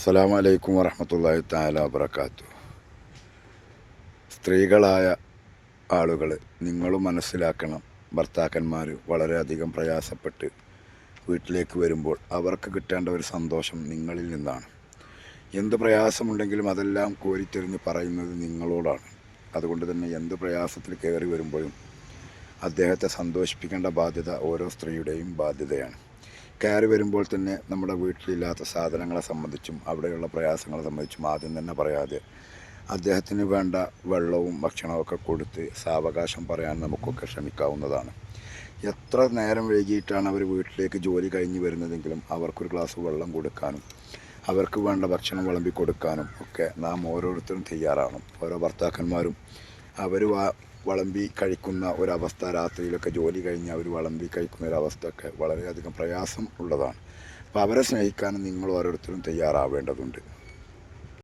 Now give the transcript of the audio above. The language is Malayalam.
അസ്സലാമു അലൈക്കും വറഹ്മത്തുള്ളാഹി തആല വബറകാതുഹു. സ്ത്രീകളായ ആളുകൾ നിങ്ങൾ മനസ്സിലാക്കണം, ഭർത്താക്കന്മാർ വളരെയധികം പ്രയാസപ്പെട്ട് വീട്ടിലേക്ക് വരുമ്പോൾ അവർക്ക് കിട്ടേണ്ട ഒരു സന്തോഷം നിങ്ങളിൽ നിന്നാണ്. എന്ത് പ്രയാസമുണ്ടെങ്കിലും അതെല്ലാം കോരിത്തെറിഞ്ഞ് പറയുന്നത് നിങ്ങളോടാണ്. അതുകൊണ്ട് തന്നെ എന്ത് പ്രയാസത്തിൽ കയറി വരുമ്പോഴും അദ്ദേഹത്തെ സന്തോഷിപ്പിക്കേണ്ട ബാധ്യത ഓരോ സ്ത്രീയുടെയും ബാധ്യതയാണ്. കയറി വരുമ്പോൾ തന്നെ നമ്മുടെ വീട്ടിലില്ലാത്ത സാധനങ്ങളെ സംബന്ധിച്ചും അവിടെയുള്ള പ്രയാസങ്ങളെ സംബന്ധിച്ചും ആദ്യം തന്നെ പറയാതെ അദ്ദേഹത്തിന് വേണ്ട വെള്ളവും ഭക്ഷണമൊക്കെ കൊടുത്ത് സാവകാശം പറയാൻ നമുക്കൊക്കെ ശ്രമിക്കാവുന്നതാണ്. എത്ര നേരം വൈകിയിട്ടാണ് അവർ വീട്ടിലേക്ക് ജോലി കഴിഞ്ഞ് വരുന്നതെങ്കിലും അവർക്കൊരു ഗ്ലാസ് വെള്ളം കൊടുക്കാനും അവർക്ക് വേണ്ട ഭക്ഷണം വിളമ്പി കൊടുക്കാനും ഒക്കെ നാം ഓരോരുത്തരും തയ്യാറാണ്. ഓരോ ഭർത്താക്കന്മാരും അവർ വിളമ്പി കഴിക്കുന്ന ഒരവസ്ഥ, രാത്രിയിലൊക്കെ ജോലി കഴിഞ്ഞ് അവർ വിളമ്പി കഴിക്കുന്ന ഒരവസ്ഥ ഒക്കെ വളരെയധികം പ്രയാസം ഉള്ളതാണ്. അപ്പോൾ അവരെ സ്നേഹിക്കാൻ നിങ്ങൾ ഓരോരുത്തരും തയ്യാറാവേണ്ടതുണ്ട്.